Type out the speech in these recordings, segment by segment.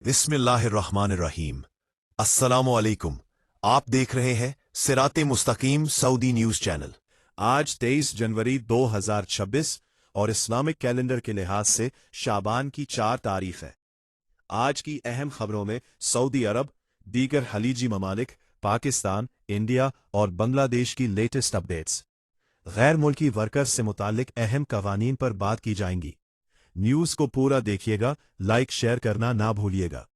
बिस्मिल्लाहिर्रहमानिर्रहीम। अस्सलामुअलैकुम। आप देख रहे हैं सिराते मुस्तकीम सऊदी न्यूज़ चैनल। आज 23 जनवरी 2026 और इस्लामिक कैलेंडर के लिहाज से शाबान की 4 तारीख है। आज की अहम खबरों में सऊदी अरब, दीगर खलीजी ममालिक, पाकिस्तान, इंडिया और बांग्लादेश की लेटेस्ट अपडेट्स, गैर मुल्की वर्कर्स से मुतालिक अहम कवानीन पर बात की जाएंगी। न्यूज़ को पूरा देखिएगा, लाइक शेयर करना ना भूलिएगा।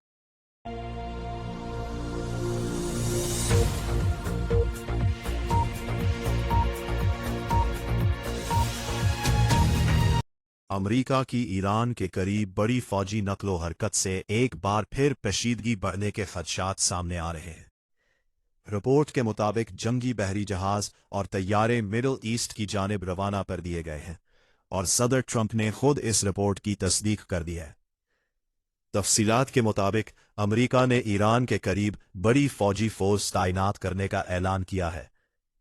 अमरीका की ईरान के करीब बड़ी फौजी नकलो हरकत से एक बार फिर कशीदगी बढ़ने के खदशात सामने आ रहे हैं। रिपोर्ट के मुताबिक जंगी बहरी जहाज और तैयारे मिडल ईस्ट की जानिब रवाना कर दिए गए हैं और सदर ट्रंप ने खुद इस रिपोर्ट की तस्दीक कर दी है। तफसीलात के मुताबिक अमरीका ने ईरान के करीब बड़ी फौजी फोर्स तैनात करने का ऐलान किया है,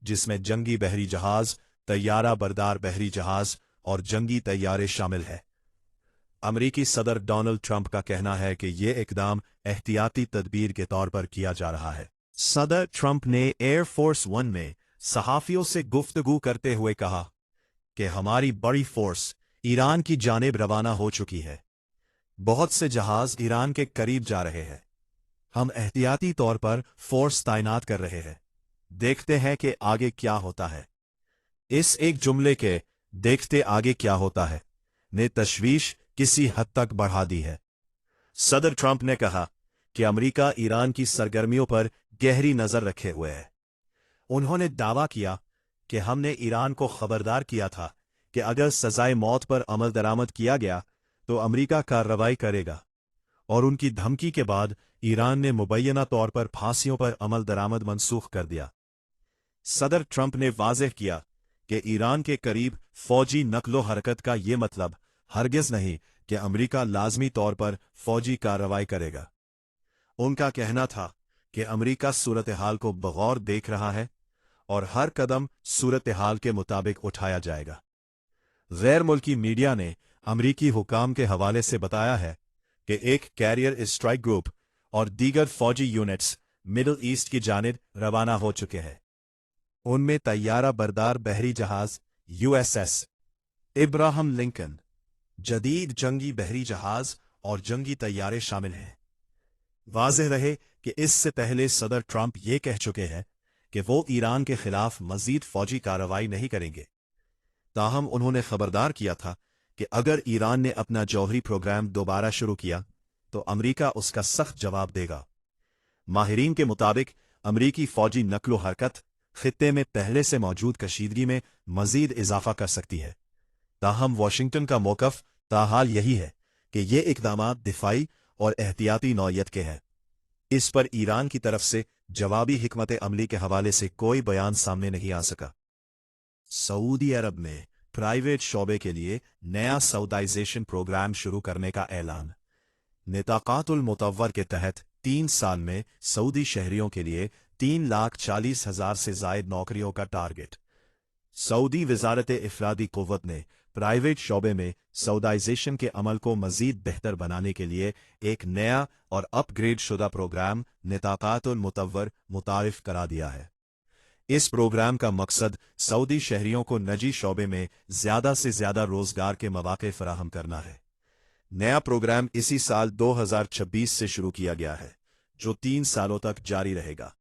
जिसमें जंगी बहरी जहाज, तैयारा बरदार बहरी जहाज और जंगी तैयारे शामिल है। अमरीकी सदर डोनाल्ड ट्रंप का कहना है कि ये इकदाम एहतियाती तदबीर के तौर पर किया जा रहा है। सदर ट्रंप ने एयरफोर्स वन में सहाफियों से गुफ्तगू करते हुए कहा कि हमारी बड़ी फोर्स ईरान की जानिब रवाना हो चुकी है। बहुत से जहाज ईरान के करीब जा रहे हैं। हम एहतियाती तौर पर फोर्स तैनात कर रहे हैं। देखते हैं कि आगे क्या होता है। इस एक जुमले के देखते आगे क्या होता है ने तशवीश किसी हद तक बढ़ा दी है। सदर ट्रंप ने कहा कि अमरीका ईरान की सरगर्मियों पर गहरी नजर रखे हुए है। उन्होंने दावा किया कि हमने ईरान को खबरदार किया था कि अगर सजाए मौत पर अमल दरामद किया गया तो अमरीका कार्रवाई करेगा, और उनकी धमकी के बाद ईरान ने मुबैना तौर पर फांसियों पर अमल दरामद मनसूख कर दिया। सदर ट्रंप ने वाज़ेह किया कि ईरान के करीब फौजी नकलो हरकत का ये मतलब हरगिज नहीं कि अमरीका लाजमी तौर पर फौजी कार्रवाई करेगा। उनका कहना था कि अमरीका सूरत हाल को बगौर देख रहा है और हर कदम सूरत हाल के मुताबिक उठाया जाएगा। गैर मुल्की मीडिया ने अमरीकी हुकाम के हवाले से बताया है कि एक कैरियर स्ट्राइक ग्रुप और दीगर फौजी यूनिट्स मिडल ईस्ट की जानिब रवाना हो चुके हैं। उनमें तैयारा बरदार बहरी जहाज USS इब्राहिम लिंकन, जदीद जंगी बहरी जहाज और जंगी तैयारे शामिल हैं। वाज़ेह रहे कि इससे पहले सदर ट्रंप ये कह चुके हैं कि वो ईरान के खिलाफ मजीद फौजी कार्रवाई नहीं करेंगे। ताहम उन्होंने खबरदार किया था कि अगर ईरान ने अपना जौहरी प्रोग्राम दोबारा शुरू किया तो अमरीका उसका सख्त जवाब देगा। माहिरीन के मुताबिक अमरीकी फौजी नकलो हरकत खित्ते में पहले से मौजूद कशीदगी में मजीद इजाफा कर सकती है। ताहम वाशिंगटन का मौकफ ताहाल यही है कि ये इकदामात दिफाई और एहतियाती नौयत के हैं। इस पर ईरान की तरफ से जवाबी हिकमत अमली के हवाले से कोई बयान सामने नहीं आ सका। सऊदी अरब में प्राइवेट शोबे के लिए नया सऊदाइजेशन प्रोग्राम शुरू करने का ऐलान। निताकातुल मुतव्वर के तहत 3 साल में सऊदी शहरियों के लिए 3,40,000 से जायद नौकरियों का टारगेट। सऊदी वजारत इफरादी कुव्वत ने प्राइवेट शोबे में सऊदाइजेशन के अमल को मजीद बेहतर बनाने के लिए एक नया और अपग्रेड शुदा प्रोग्राम निताकातुल मुतव्वर मुतारिफ करा दिया है। इस प्रोग्राम का मकसद सऊदी शहरियों को निजी शोबे में ज्यादा से ज्यादा रोजगार के मौके फराहम करना है। नया प्रोग्राम इसी साल 2026 से शुरू किया गया है, जो 3 सालों तक जारी रहेगा।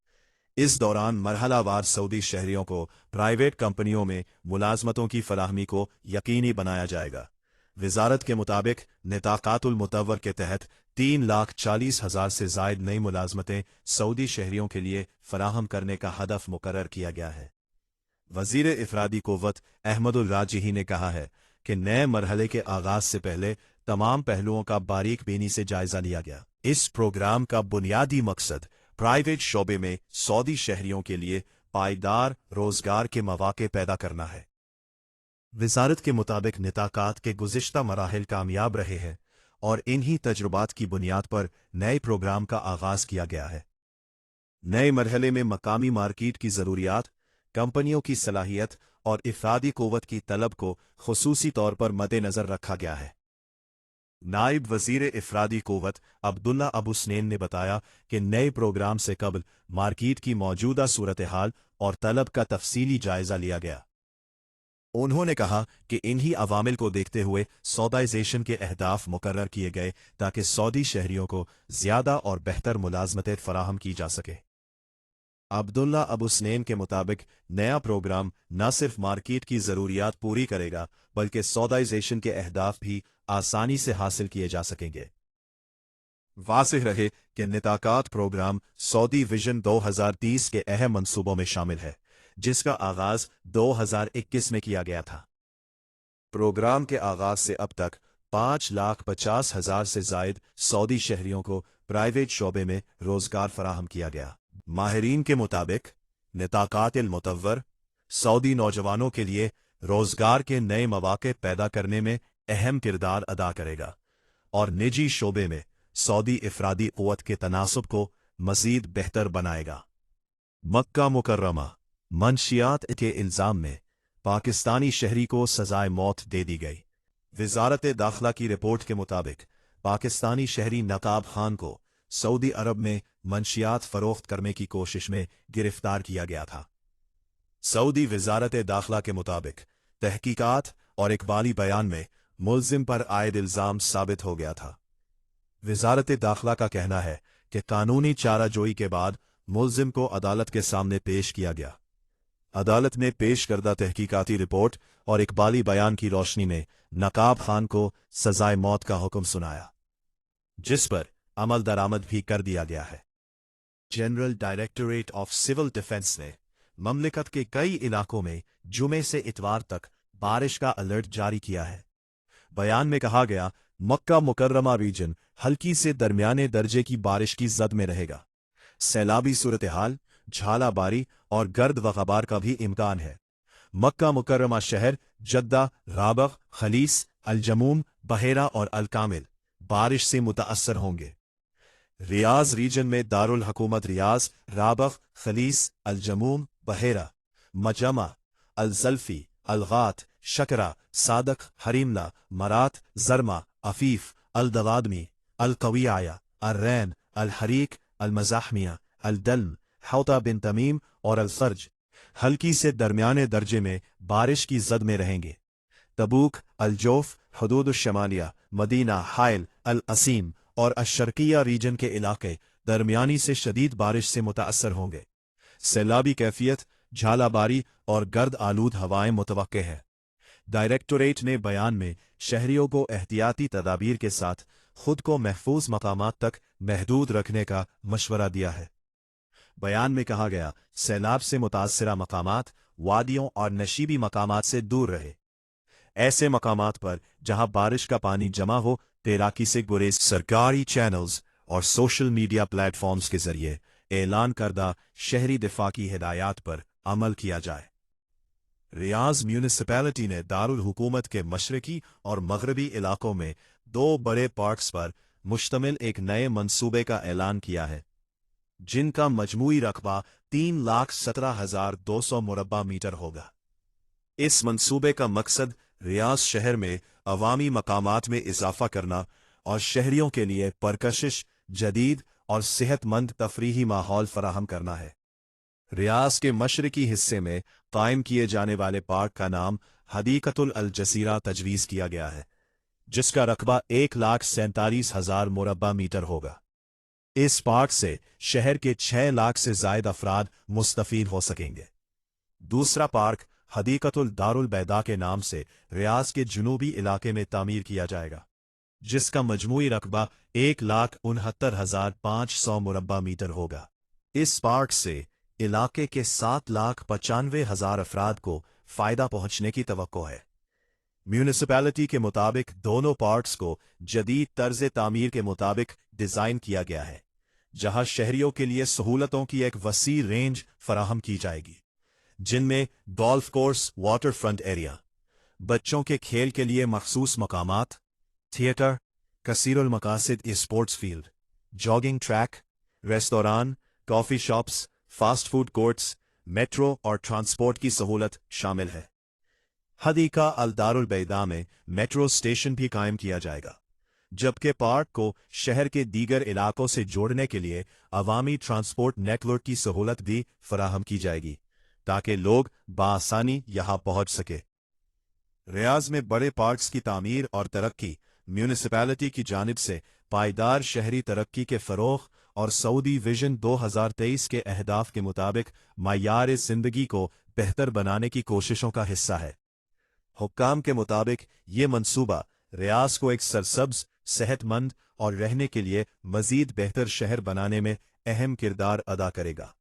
इस दौरान मरहलावार सऊदी शहरियों को प्राइवेट कंपनियों में मुलाजमतों की फराहमी को यकीनी बनाया जाएगा। वजारत के मुताबिक निताकातुल मुतव्वर के तहत 3,40,000 से जायद नई मुलाजमतें सऊदी शहरियों के लिए फराहम करने का हदफ मुकर्रर किया गया है। वजीर इफरादी कुव्वत अहमदुल राजिही ने कहा है कि नए मरहले के आगाज से पहले तमाम पहलुओं का बारीक बीनी से जायजा लिया गया। इस प्रोग्राम का बुनियादी मकसद प्राइवेट शोबे में सऊदी शहरियों के लिए पायदार रोजगार के मौके पैदा करना है। वजारत के मुताबिक निताकात के गुज़िश्ता मराहिल कामयाब रहे हैं और इन्हीं तजुर्बात की बुनियाद पर नए प्रोग्राम का आगाज किया गया है। नए मरहले में मकामी मार्केट की ज़रूरियात, कंपनियों की सलाहियत और इफरादी कुव्वत की तलब को खुसूसी तौर पर मद्देनजर रखा गया है। नायब वजीर इफरादी क़ुव्वत अब्दुल्ला अबू स्नेन ने बताया कि नए प्रोग्राम से कबल मार्केट की मौजूदा सूरत हाल और तलब का तफसीली जायजा लिया गया। उन्होंने कहा कि इन्हीं अवामिल को देखते हुए सौदाइजेशन के अहदाफ मुकर्रर किए गए ताकि सऊदी शहरियों को ज़्यादा और बेहतर मुलाजमतें फराहम की जा सके। अब्दुल्ला अबू स्नेन के मुताबिक नया प्रोग्राम न सिर्फ मार्केट की ज़रूरियात पूरी करेगा बल्कि सौदाइजेशन के अहदाफ भी आसानी से हासिल किए जा सकेंगे। वाज़ेह रहे कि निताकात प्रोग्राम सऊदी विजन 2030 के अहम मंसूबों में शामिल है, जिसका आगाज 2021 में किया गया था। प्रोग्राम के आगाज से अब तक 5,50,000 से जायद सऊदी शहरियों को प्राइवेट शोबे में रोजगार फराहम किया गया। माहिरीन के मुताबिक निताकातिल मुतव्वर सऊदी नौजवानों के लिए रोजगार के नए मौके पैदा करने में अहम किरदार अदा करेगा और निजी शोबे में सऊदी इफरादी क़ुव्वत के तनासुब को मज़ीद बेहतर बनाएगा। मक्का मुकर्रमा मंशियात के इल्ज़ाम में पाकिस्तानी शहरी को सजाए मौत दे दी गई। वज़ारत दाखिला की रिपोर्ट के मुताबिक पाकिस्तानी शहरी नकाब खान को सऊदी अरब में मंशियात फरोख्त करने की कोशिश में गिरफ्तार किया गया था। सऊदी वज़ारत दाखिला के मुताबिक तहकीकात और इकबाली बयान में मुल्ज़िम पर आयद इल्ज़ाम साबित हो गया था। वज़ारत दाखिला का कहना है कि कानूनी चाराजोई के बाद मुल्ज़िम को अदालत के सामने पेश किया गया। अदालत ने पेश करदा तहकीकाती रिपोर्ट और इकबाली बयान की रोशनी में नकाब खान को सजाए मौत का हुक्म सुनाया, जिस पर अमल दरामद भी कर दिया गया है। General directorate of civil defence ने ममलिकत के कई इलाकों में जुमे से इतवार तक बारिश का अलर्ट जारी किया है। बयान में कहा गया, मक्का मुकर्रमा रीजन हल्की से दरमियाने दर्जे की बारिश की जद में रहेगा। सैलाबी सूरत हाल, झालाबारी और गर्द व गबार का भी इम्कान है। मक्का मुकर्रमा शहर जद्दा, राबग, खलीस, अलजमूम, बहेरा और अलकामिल बारिश से मुताअस्सर होंगे। रियाज रीजन में दारुल हुकूमत रियाज, राबग, खलीस, अलजमूम, बहेरा, मजमा, अलजल्फी, अलगात, शकरा, सादक, हरीमला, मरात, जरमा, अफीफ, अलदवादमी, अलकवियाया, अर्रैन, अलहरीक, अलमजाहमिया, अलदल्म, हौता बिन तमीम और अलफर्ज हल्की से दरमियाने दर्जे में बारिश की जद में रहेंगे। तबूक, अलजोफ, हदूद शमालिया, मदीना, हाइल, अल असीम और अशर्किया रीजन के इलाके दरमियानी से शदीद बारिश से मुताअस्सर होंगे। सैलाबी कैफियत, झालाबारी और गर्द आलूद हवाएं मुतवक्के है। डायरेक्टोरेट ने बयान में शहरियों को एहतियाती तदाबीर के साथ खुद को महफूज मकामात तक महदूद रखने का मशवरा दिया है। बयान में कहा गया, सैलाब से मुतासरा मकामात वादियों और नशीबी मकामात से दूर रहे। ऐसे मकामात पर जहां बारिश का पानी जमा हो तैराकी से गुरेज। सरकारी चैनल्स और सोशल मीडिया प्लेटफॉर्म्स के जरिए ऐलान करदा शहरी दिफा की हिदायत पर अमल किया जाए। रियाज म्यूनिसिपैलिटी ने दारुल हुकूमत के मशरकी और मगरबी इलाकों में 2 बड़े पार्क्स पर मुश्तमिल एक नए मंसूबे का ऐलान किया है, जिनका मजमूई रकबा 3,17,200 मुरब्बा मीटर होगा। इस मंसूबे का मकसद रियाज शहर में अवामी मकामात में इजाफा करना और शहरियों के लिए परकशिश, जदीद और सेहतमंद तफरीही माहौल फराहम करना है। रियाज के मशरकी हिस्से में कायम किए जाने वाले पार्क का नाम हदीकतुल अल जसीरा तजवीज़ किया गया है, जिसका रकबा 1,47,000 मुरब्बा मीटर होगा। इस पार्क से शहर के 6 लाख से जायद अफराद मुस्तफीद हो सकेंगे। दूसरा पार्क हदीकतुल दारुल बैदा के नाम से रियाज के जुनूबी इलाके में तामीर किया जाएगा, जिसका मजमूई रकबा 1,69,500 मुरब्बा मीटर होगा। इस पार्क से इलाके के 7,95,000 अफराद को फायदा पहुंचने की तवक्को है। म्यूनिसिपैलिटी के मुताबिक दोनों पार्क्स को जदीद तर्ज तामीर के मुताबिक डिजाइन किया गया है, जहां शहरियों के लिए सहूलतों की एक वसी रेंज फराहम की जाएगी, जिनमें golf course, water front area, बच्चों के खेल के लिए मखसूस मकामात, थिएटर, कसीरुल मकासिद sports field, jogging track, restaurant, coffee shops, fast food courts, metro और ट्रांसपोर्ट की सहूलत शामिल है। हदीका अल दारुल बैदा में मेट्रो स्टेशन भी कायम किया जाएगा, जबकि पार्क को शहर के दीगर इलाकों से जोड़ने के लिए अवामी ट्रांसपोर्ट नेटवर्क की सहूलत भी फराहम की जाएगी ताकि लोग बआसानी यहाँ पहुँच सके। रियाज में बड़े पार्क्स की तामीर और तरक्की म्यूनिसिपैलिटी की जानिब से पायदार शहरी तरक्की के फ़रोग़ और सऊदी विजन 2023 के अहदाफ के मुताबिक मायार ज़िंदगी को बेहतर बनाने की कोशिशों का हिस्सा है। हुक्काम के मुताबिक ये मंसूबा रियाज को एक सरसब्ज, सेहतमंद और रहने के लिए मज़ीद बेहतर शहर बनाने में अहम किरदार अदा करेगा।